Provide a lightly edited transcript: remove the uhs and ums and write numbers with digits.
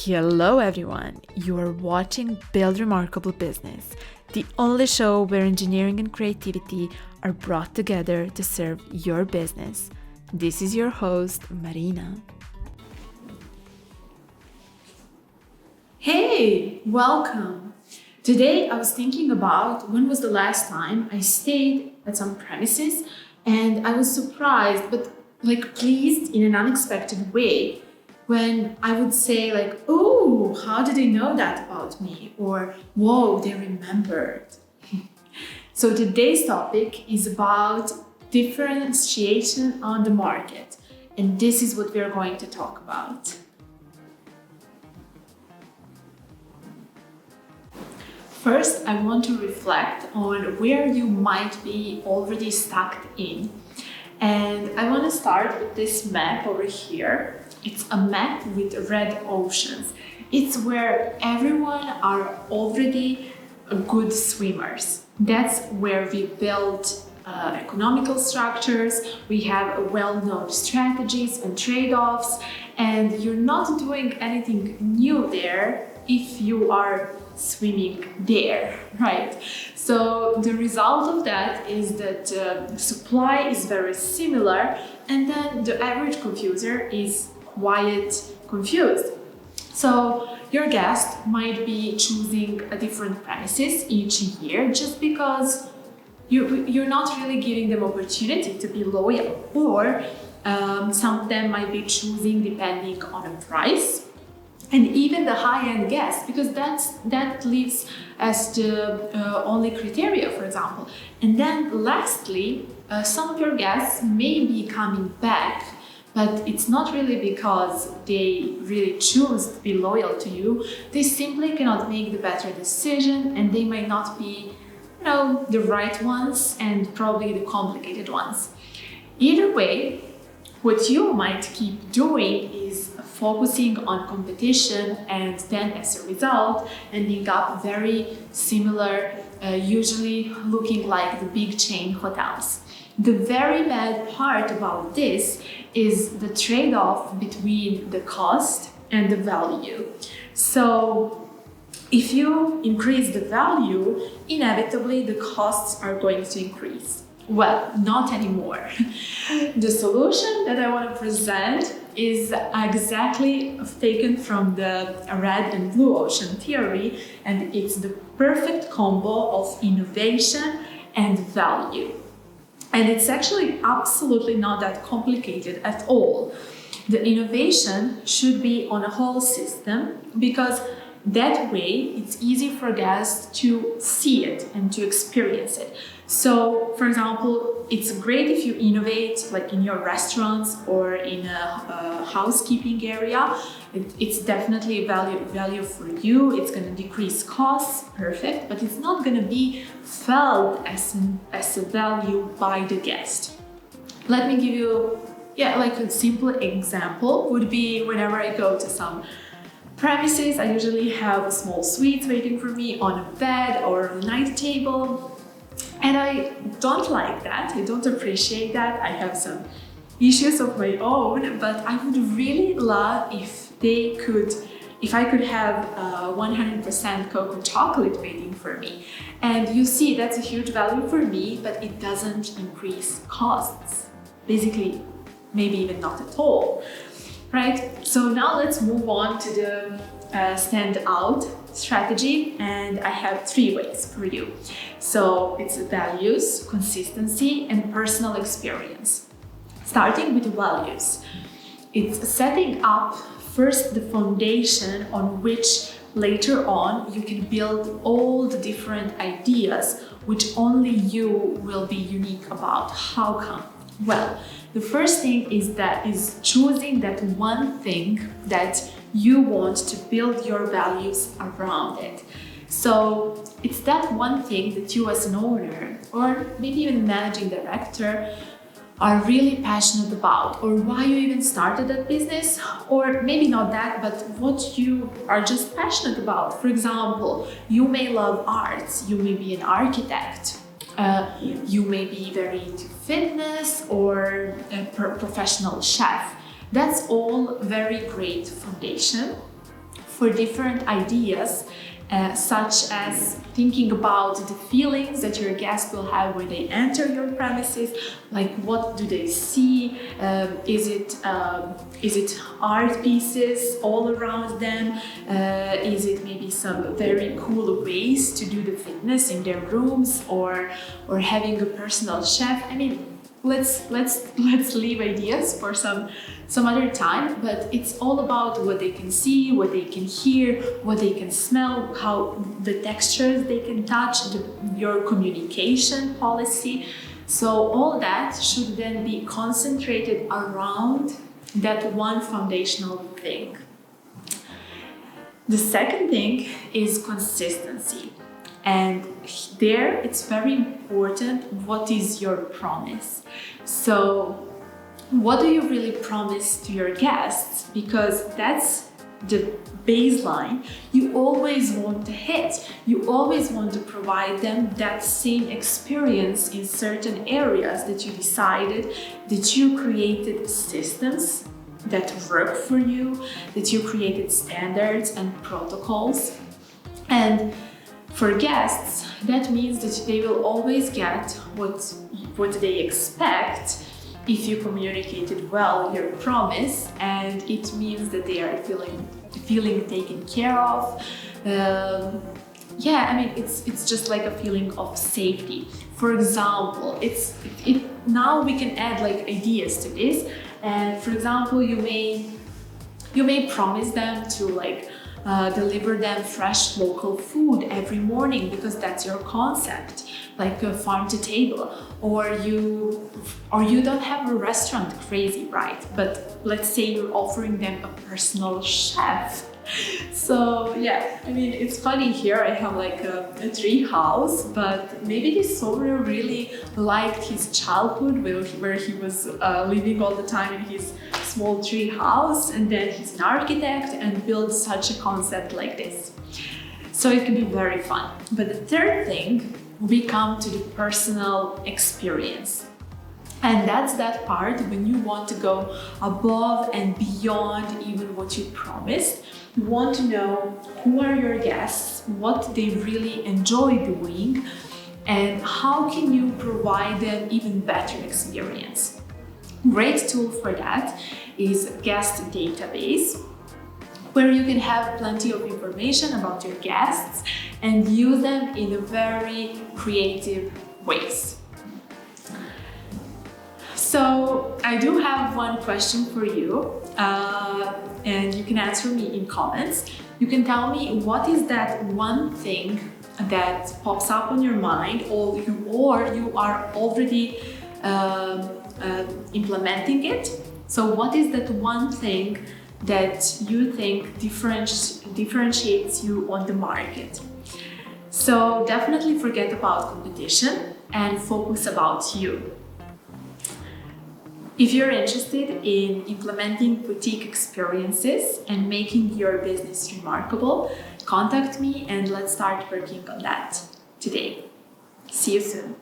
Hello everyone, you are watching Build Remarkable Business, the only show where engineering and creativity are brought together to serve your business. This is your host, Marina. Hey, welcome! Today I was thinking about when was the last time I stayed at some premises and I was surprised but pleased in an unexpected way when I would say oh, how did they know that about me? Or, whoa, they remembered. So today's topic is about differentiation on the market. And this is what we're going to talk about. First, I want to reflect on where you might be already stuck in. And I want to start with this map over here. It's a map with red oceans. It's where everyone are already good swimmers. That's where we build economical structures. We have well-known strategies and trade-offs, and you're not doing anything new there if you are swimming there, right? So the result of that is that supply is very similar, and then the average consumer is quite confused. So your guest might be choosing a different premises each year just because you're not really giving them opportunity to be loyal, or some of them might be choosing depending on a price. And even the high-end guests, because that leaves as the only criteria, for example. And then lastly, some of your guests may be coming back, but it's not really because they really choose to be loyal to you. They simply cannot make the better decision, and they might not be, the right ones and probably the complicated ones. Either way, what you might keep doing is focusing on competition, and then as a result ending up very similar, usually looking like the big chain hotels. The very bad part about this is the trade-off between the cost and the value. So if you increase the value, inevitably the costs are going to increase. Well, not anymore. The solution that I want to present is exactly taken from the red and blue ocean theory, and it's the perfect combo of innovation and value. And it's actually absolutely not that complicated at all. The innovation should be on a whole system, because that way it's easy for guests to see it and to experience it. So, for example, it's great if you innovate in your restaurants or in a housekeeping area. It's definitely value for you. It's going to decrease costs, perfect, but it's not going to be felt as a value by the guest. Let me give you a simple example would be whenever I go to some premises, I usually have small suites waiting for me on a bed or a night table. And I don't like that. I don't appreciate that. I have some issues of my own, but I would really love if I could have 100% cocoa chocolate waiting for me. And you see, that's a huge value for me, but it doesn't increase costs. Basically, maybe even not at all. Right? So now let's move on to the stand out strategy, and I have 3 ways for you. So it's values, consistency, and personal experience. Starting with values, it's setting up first the foundation on which later on you can build all the different ideas which only you will be unique about. How come? Well, the first thing is choosing that one thing that you want to build your values around it. So it's that one thing that you as an owner, or maybe even managing director, are really passionate about, or why you even started that business, or maybe not that, but what you are just passionate about. For example, you may love arts, you may be an architect, you may be very into fitness, or a professional chef. That's all very great foundation for different ideas, such as thinking about the feelings that your guests will have when they enter your premises, like what do they see, is it art pieces all around them, is it maybe some very cool ways to do the fitness in their rooms, or having a personal chef. I mean, let's leave ideas for some other time, but it's all about what they can see, what they can hear, what they can smell, how the textures they can touch, your communication policy. So all that should then be concentrated around that one foundational thing. The second thing is consistency. And there it's very important, what is your promise? So what do you really promise to your guests? Because that's the baseline you always want to hit. You always want to provide them that same experience in certain areas that you decided, that you created systems that work for you, that you created standards and protocols. And for guests, that means that they will always get what they expect if you communicated well your promise, and it means that they are feeling taken care of. I mean, it's just like a feeling of safety. For example, now we can add like ideas to this, and for example, you may promise them to like deliver them fresh local food every morning, because that's your concept, like a farm to table. Or you don't have a restaurant, crazy, right? But let's say you're offering them a personal chef. So yeah, I mean, it's funny here I have like a tree house, but maybe this owner really liked his childhood where he was living all the time in his small tree house, and then he's an architect and built such a concept like this. So it can be very fun. But the third thing, we come to the personal experience. And that's that part when you want to go above and beyond even what you promised. You want to know who are your guests, what they really enjoy doing, and how can you provide them even better experience. Great tool for that is guest database, where you can have plenty of information about your guests and use them in a very creative ways. So I do have one question for you, and you can answer me in comments. You can tell me what is that one thing that pops up on your mind, or you are already implementing it. So what is that one thing that you think differentiates you on the market? So definitely forget about competition and focus about you. If you're interested in implementing boutique experiences and making your business remarkable, contact me and let's start working on that today. See you soon.